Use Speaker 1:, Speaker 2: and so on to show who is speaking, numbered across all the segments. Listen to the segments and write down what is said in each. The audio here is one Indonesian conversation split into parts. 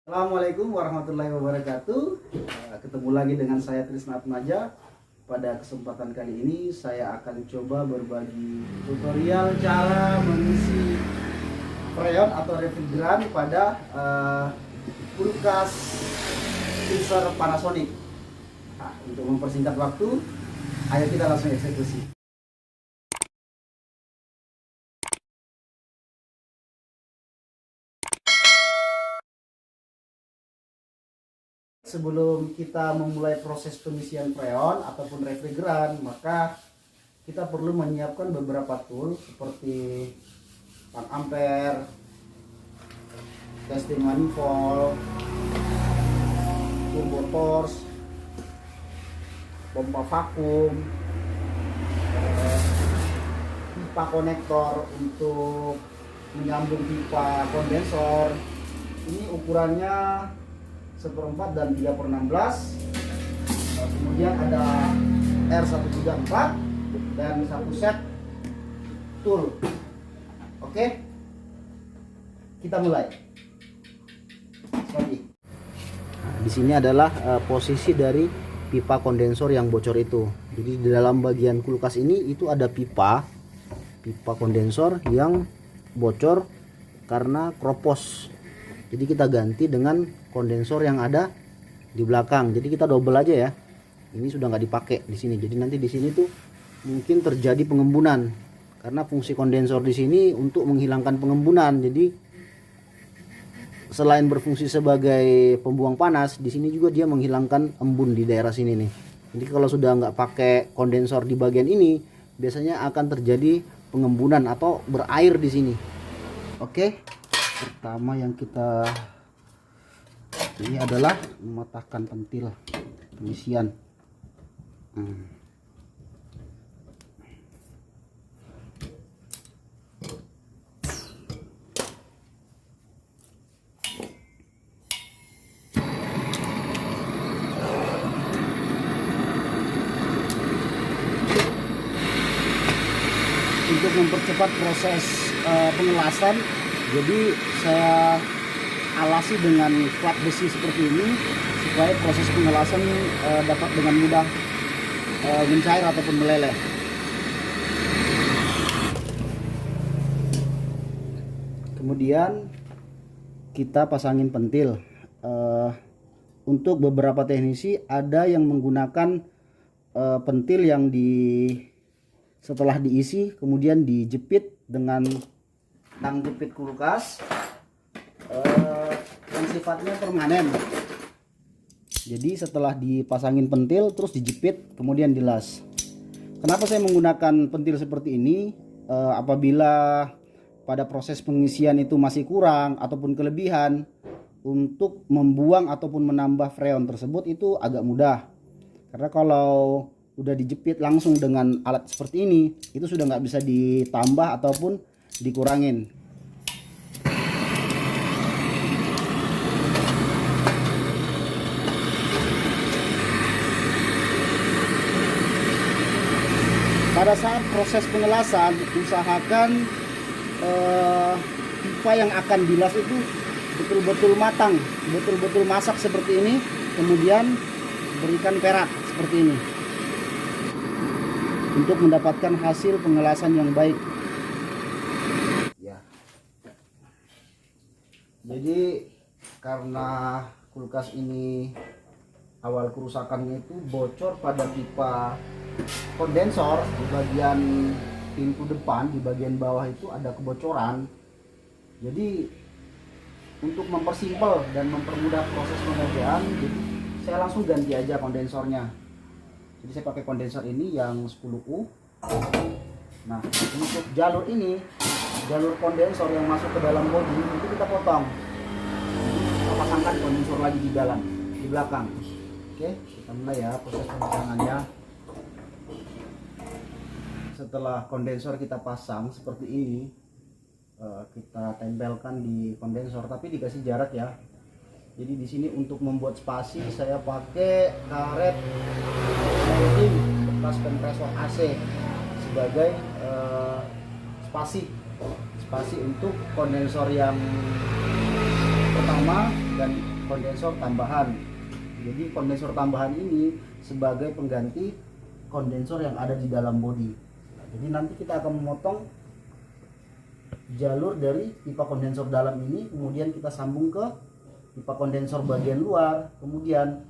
Speaker 1: Assalamualaikum warahmatullahi wabarakatuh. Ketemu lagi dengan saya Trisna Atmaja. Pada kesempatan kali ini saya akan coba berbagi tutorial cara mengisi freon atau refrigeran pada kulkas freezer Panasonic. Nah, untuk mempersingkat waktu, ayo kita langsung eksekusi. Sebelum kita memulai proses pengisian freon ataupun refrigeran, maka kita perlu menyiapkan beberapa tool seperti tang ampere, testing manifold, turbo torch, pompa vakum, pipa konektor untuk menyambung pipa kondensor. Ini ukurannya 1/4 dan 3/16. Kemudian ada R134 dan satu set tool. Oke, kita mulai. Nah, di sini adalah posisi dari pipa kondensor yang bocor itu. Jadi di dalam bagian kulkas ini itu ada pipa kondensor yang bocor karena kropos. Jadi kita ganti dengan kondensor yang ada di belakang. Jadi kita double aja ya. Ini sudah nggak dipakai di sini. Jadi nanti di sini tuh mungkin terjadi pengembunan karena fungsi kondensor di sini untuk menghilangkan pengembunan. Jadi selain berfungsi sebagai pembuang panas, di sini juga dia menghilangkan embun di daerah sini nih. Jadi kalau sudah nggak pakai kondensor di bagian ini, biasanya akan terjadi pengembunan atau berair di sini. Oke. Pertama yang kita ini adalah mematahkan pentil pengisian. Untuk mempercepat proses pengelasan, jadi saya alasi dengan plat besi seperti ini supaya proses pengelasan dapat dengan mudah mencair ataupun meleleh. Kemudian kita pasangin pentil. Untuk beberapa teknisi ada yang menggunakan pentil yang setelah diisi kemudian dijepit dengan tang jepit kulkas yang sifatnya permanen. Jadi setelah dipasangin pentil terus dijepit kemudian dilas. Kenapa saya menggunakan pentil seperti ini? Apabila pada proses pengisian itu masih kurang ataupun kelebihan, untuk membuang ataupun menambah freon tersebut itu agak mudah. Karena kalau udah dijepit langsung dengan alat seperti ini, itu sudah nggak bisa ditambah ataupun dikurangin. Pada saat proses pengelasan, usahakan pipa yang akan dilas itu betul-betul matang, betul-betul masak seperti ini, kemudian berikan perak seperti ini untuk mendapatkan hasil pengelasan yang baik. Ya. Jadi karena kulkas ini awal kerusakannya itu bocor pada pipa kondensor di bagian pintu depan, di bagian bawah itu ada kebocoran. Jadi untuk mempersimpel dan mempermudah proses pengerjaan, jadi saya langsung ganti aja kondensornya. Jadi saya pakai kondensor ini yang 10U. Nah, untuk jalur ini, jalur kondensor yang masuk ke dalam bodi itu kita potong. Kita pasangkan kondensor lagi di dalam, di belakang. Oke, kita mulai ya proses pemasangannya. Setelah kondensor kita pasang seperti ini, kita tempelkan di kondensor, tapi dikasih jarak ya. Jadi di sini untuk membuat spasi saya pakai karet molding bekas kompresor AC sebagai spasi untuk kondensor yang pertama dan kondensor tambahan. Jadi kondensor tambahan ini sebagai pengganti kondensor yang ada di dalam bodi. Jadi nanti kita akan memotong jalur dari pipa kondensor dalam ini, kemudian kita sambung ke pipa kondensor bagian luar, kemudian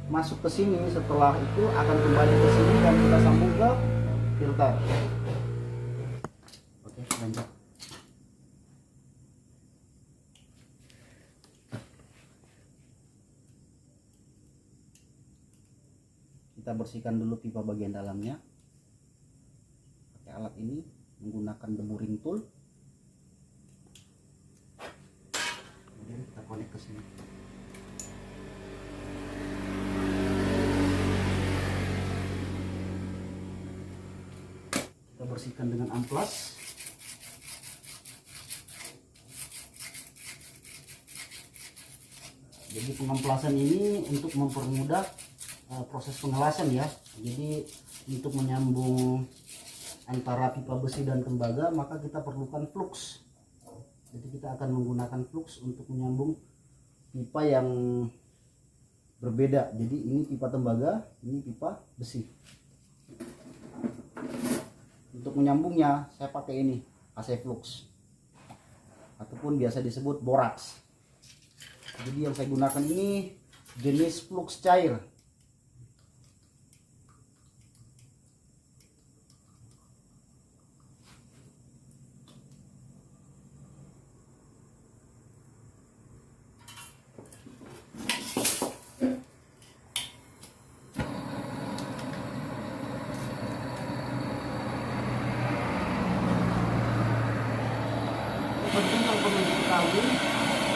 Speaker 1: masuk ke sini. Setelah itu akan kembali ke sini dan kita sambung ke filter. Oke, lanjut. Kita bersihkan dulu pipa bagian dalamnya pakai alat ini menggunakan deburring tool. Kemudian kita connect ke sini. Kita bersihkan dengan amplas. Jadi pengamplasan ini untuk mempermudah proses pengelasan ya. Jadi untuk menyambung antara pipa besi dan tembaga maka kita perlukan flux. Jadi kita akan menggunakan flux untuk menyambung pipa yang berbeda. Jadi ini pipa tembaga, ini pipa besi. Untuk menyambungnya saya pakai ini AC flux ataupun biasa disebut borax. Jadi yang saya gunakan ini jenis flux cair. Penting yang perlu diketahui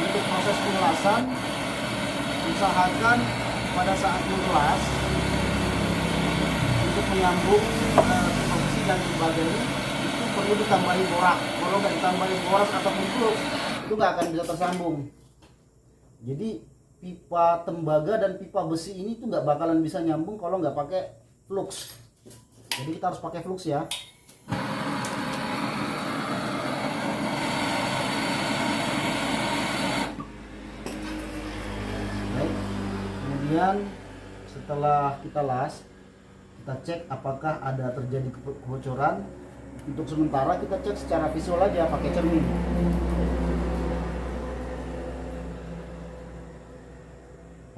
Speaker 1: untuk proses pengelasan, usahakan pada saat mengelas untuk menyambung besi dan tembaga ini itu perlu ditambahi borak. Kalau nggak ditambahi borak ataupun flux itu nggak akan bisa tersambung. Jadi pipa tembaga dan pipa besi ini tuh nggak bakalan bisa nyambung kalau nggak pakai flux. Jadi kita harus pakai flux ya. Kemudian setelah kita las, kita cek apakah ada terjadi kebocoran. Untuk sementara kita cek secara visual aja pakai cermin.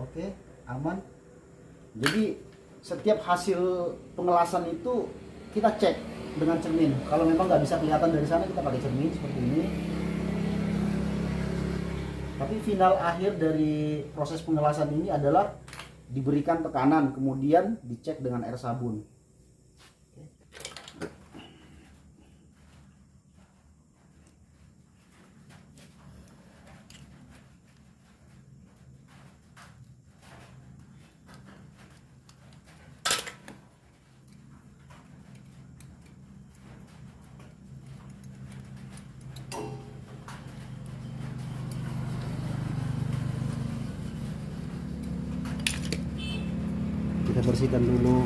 Speaker 1: Oke, aman. Jadi setiap hasil pengelasan itu kita cek dengan cermin. Kalau memang nggak bisa kelihatan dari sana, kita pakai cermin seperti ini. Tapi final akhir dari proses pengelasan ini adalah diberikan tekanan, kemudian dicek dengan air sabun. Kita bersihkan dulu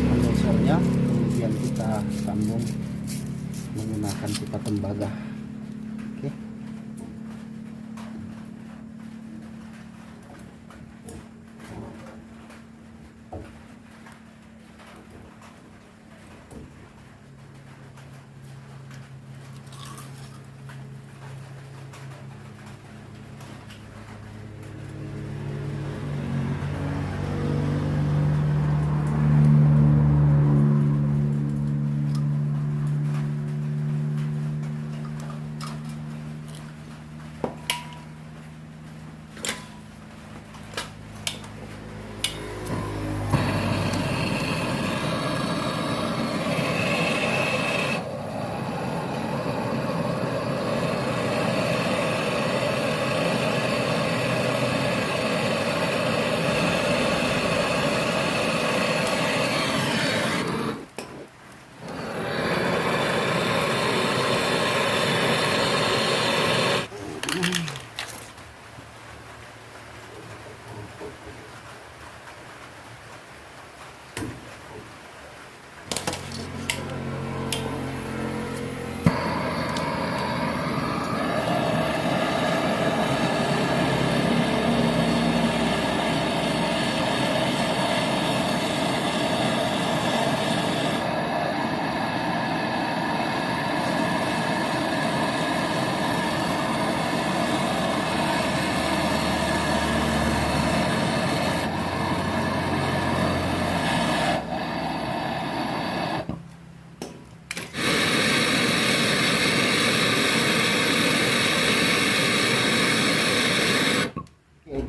Speaker 1: kondensornya, kemudian kita sambung menggunakan pipa tembaga. Oke.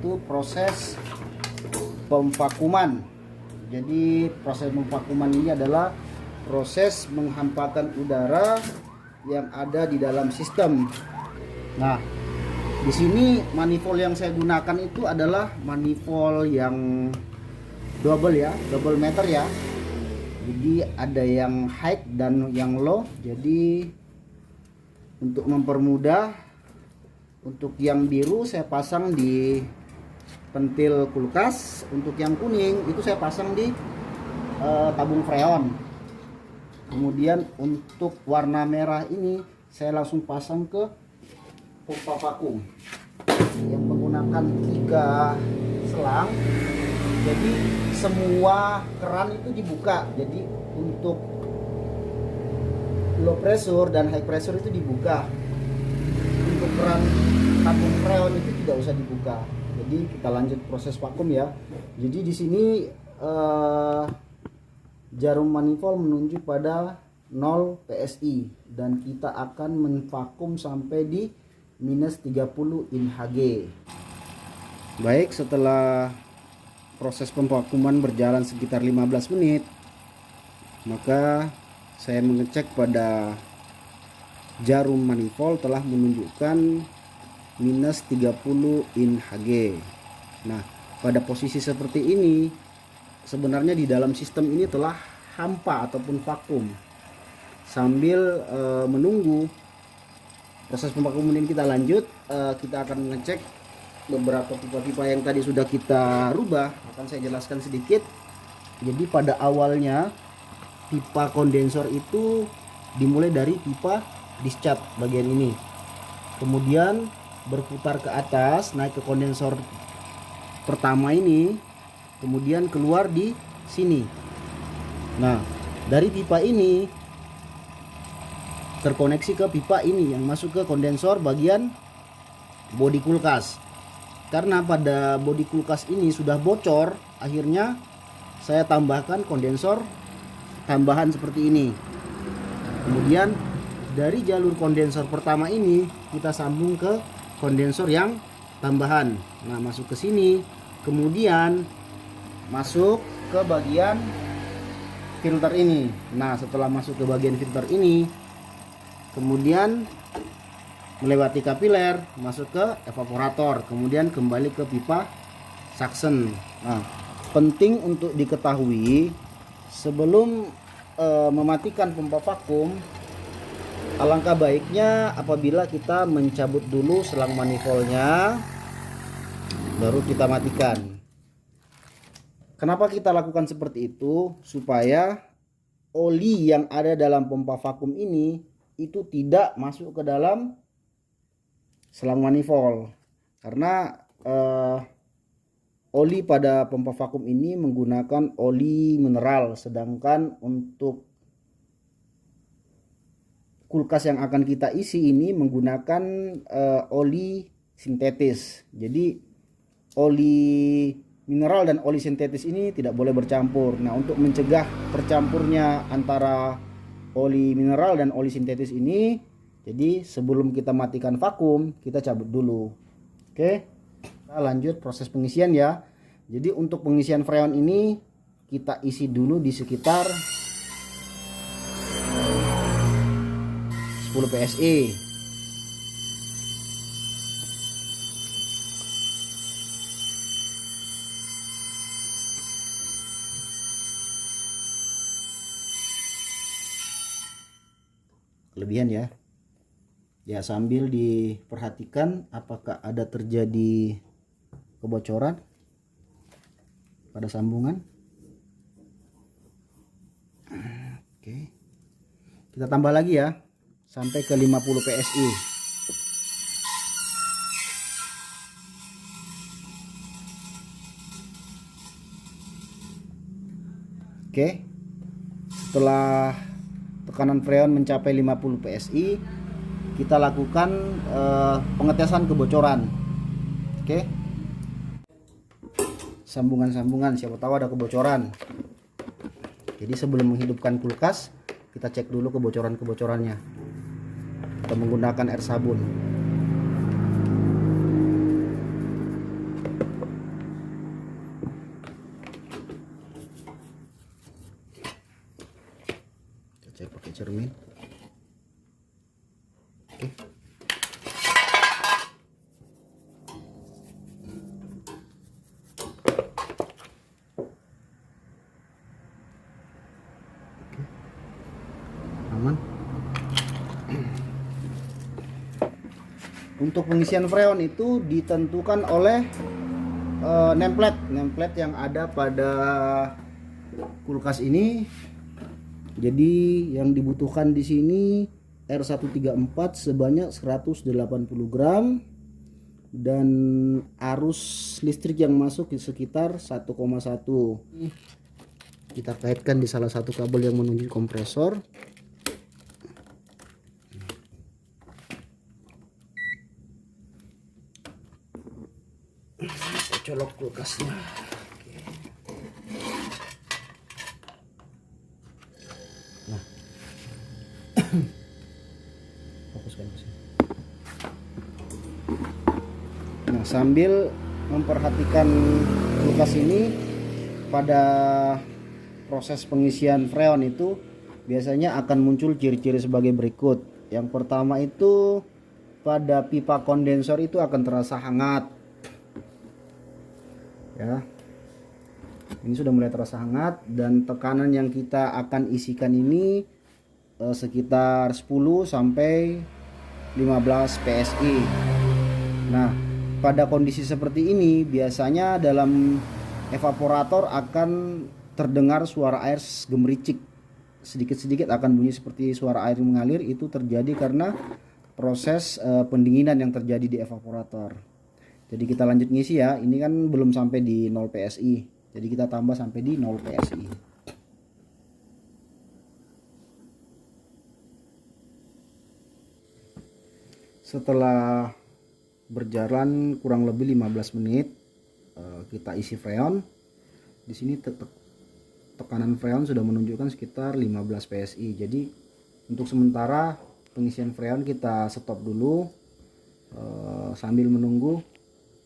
Speaker 1: yaitu proses pemvakuman. Jadi proses pemvakuman ini adalah proses menghampakan udara yang ada di dalam sistem. Nah, di sini manifold yang saya gunakan itu adalah manifold yang double ya, double meter ya. Jadi ada yang high dan yang low. Jadi untuk mempermudah, untuk yang biru saya pasang di pentil kulkas, untuk yang kuning itu saya pasang di tabung freon. Kemudian untuk warna merah ini saya langsung pasang ke pompa vakum yang menggunakan 3 selang. Jadi semua keran itu dibuka. Jadi untuk low pressure dan high pressure itu dibuka. Untuk keran tabung freon itu tidak usah dibuka. Jadi kita lanjut proses vakum ya. Jadi di sini jarum manifold menunjuk pada 0 PSI dan kita akan menvakum sampai di minus 30 in Hg. Baik, setelah proses pemvakuman berjalan sekitar 15 menit, maka saya mengecek pada jarum manifold telah menunjukkan minus 30 in Hg. Nah, pada posisi seperti ini sebenarnya di dalam sistem ini telah hampa ataupun vakum. Sambil menunggu proses pemvakuman ini kita lanjut, kita akan mengecek beberapa pipa-pipa yang tadi sudah kita rubah. Akan saya jelaskan sedikit. Jadi pada awalnya pipa kondensor itu dimulai dari pipa discharge bagian ini, kemudian berputar ke atas naik ke kondensor pertama ini, kemudian keluar di sini. Nah, dari pipa ini terkoneksi ke pipa ini yang masuk ke kondensor bagian bodi kulkas. Karena pada bodi kulkas ini sudah bocor, akhirnya saya tambahkan kondensor tambahan seperti ini. Kemudian dari jalur kondensor pertama ini kita sambung ke kondensor yang tambahan. Nah, masuk ke sini, kemudian masuk ke bagian filter ini. Nah, setelah masuk ke bagian filter ini, kemudian melewati kapiler, masuk ke evaporator, kemudian kembali ke pipa suction. Nah, penting untuk diketahui sebelum mematikan pompa vakum, alangkah baiknya apabila kita mencabut dulu selang manifoldnya, baru kita matikan. Kenapa kita lakukan seperti itu? Supaya oli yang ada dalam pompa vakum ini itu tidak masuk ke dalam selang manifold. Karena oli pada pompa vakum ini menggunakan oli mineral, sedangkan untuk kulkas yang akan kita isi ini menggunakan oli sintetis. Jadi oli mineral dan oli sintetis ini tidak boleh bercampur. Nah, untuk mencegah bercampurnya antara oli mineral dan oli sintetis ini, jadi sebelum kita matikan vakum, kita cabut dulu. Oke, kita lanjut proses pengisian ya. Jadi untuk pengisian freon ini kita isi dulu di sekitar 10 PSI. Kelebihan ya. Ya, sambil diperhatikan apakah ada terjadi kebocoran pada sambungan. Oke. Kita tambah lagi ya sampai ke 50 PSI. Oke. Setelah tekanan freon mencapai 50 PSI, kita lakukan pengetesan kebocoran. Oke. Sambungan-sambungan, siapa tahu ada kebocoran. Jadi sebelum menghidupkan kulkas, kita cek dulu kebocoran-kebocorannya. Kita menggunakan air sabun. cermin. Oke. Aman. Untuk pengisian freon itu ditentukan oleh nameplate yang ada pada kulkas ini. Jadi yang dibutuhkan di sini R134 sebanyak 180 gram dan arus listrik yang masuk di sekitar 1,1. Kita kaitkan di salah satu kabel yang menuju kompresor. Colok kulkasnya. Nah, fokuskan ke sini. Nah, sambil memperhatikan kulkas ini, pada proses pengisian freon itu biasanya akan muncul ciri-ciri sebagai berikut. Yang pertama itu pada pipa kondensor itu akan terasa hangat. Ya, ini sudah mulai terasa hangat dan tekanan yang kita akan isikan ini sekitar 10 sampai 15 PSI. Nah, pada kondisi seperti ini biasanya dalam evaporator akan terdengar suara air gemericik. Sedikit-sedikit akan bunyi seperti suara air mengalir. Itu terjadi karena proses pendinginan yang terjadi di evaporator. Jadi kita lanjut ngisi ya. Ini kan belum sampai di 0 PSI. Jadi kita tambah sampai di 0 PSI. Setelah berjalan kurang lebih 15 menit, kita isi freon. Di sini tekanan freon sudah menunjukkan sekitar 15 PSI. Jadi untuk sementara pengisian freon kita stop dulu, sambil menunggu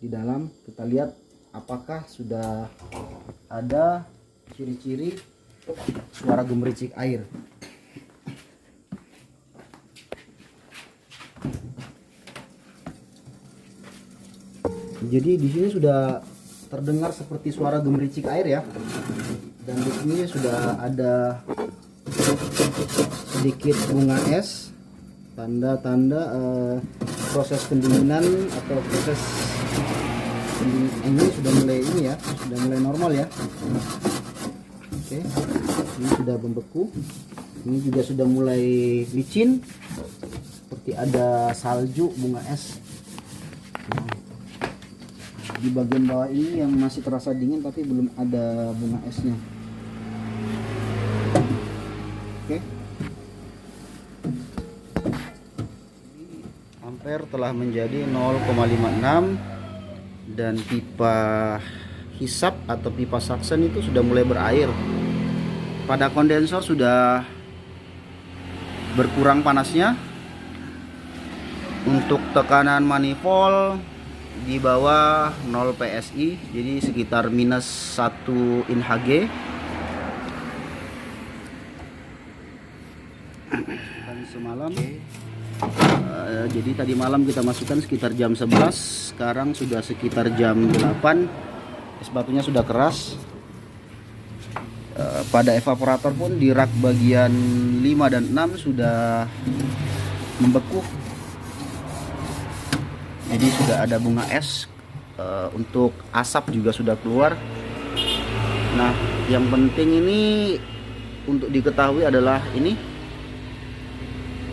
Speaker 1: di dalam kita lihat apakah sudah ada ciri-ciri suara gemericik air. Jadi di sini sudah terdengar seperti suara gemericik air ya. Dan di sini sudah ada sedikit bunga es, tanda-tanda proses pendinginan atau proses ini sudah mulai ini ya, sudah mulai normal ya. Oke, ini sudah membeku. Ini juga sudah mulai licin, seperti ada salju, bunga es. Di bagian bawah ini yang masih terasa dingin tapi belum ada bunga esnya. Oke. Ampere telah menjadi 0,56 dan pipa hisap atau pipa suction itu sudah mulai berair. Pada kondensor sudah berkurang panasnya. Untuk tekanan manifold di bawah 0 PSI, jadi sekitar minus 1 in Hg. Dan semalam jadi tadi malam kita masukkan sekitar jam 11, sekarang sudah sekitar jam 8. Es batunya sudah keras. Pada evaporator pun di rak bagian 5 dan 6 sudah membeku. Jadi sudah ada bunga es, untuk asap juga sudah keluar. Nah, yang penting ini untuk diketahui adalah ini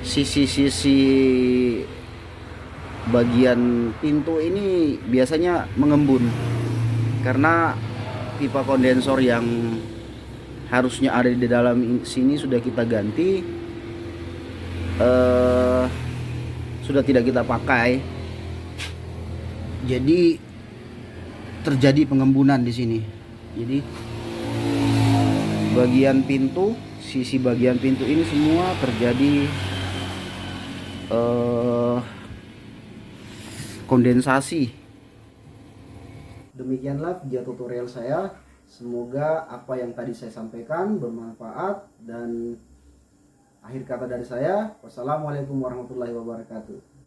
Speaker 1: sisi-sisi bagian pintu ini biasanya mengembun karena pipa kondensor yang harusnya ada di dalam sini sudah kita ganti, sudah tidak kita pakai. Jadi terjadi pengembunan di sini. Jadi bagian pintu, sisi bagian pintu ini semua terjadi kondensasi. Demikianlah video tutorial saya. Semoga apa yang tadi saya sampaikan bermanfaat dan Akhir kata dari saya, wassalamualaikum warahmatullahi wabarakatuh.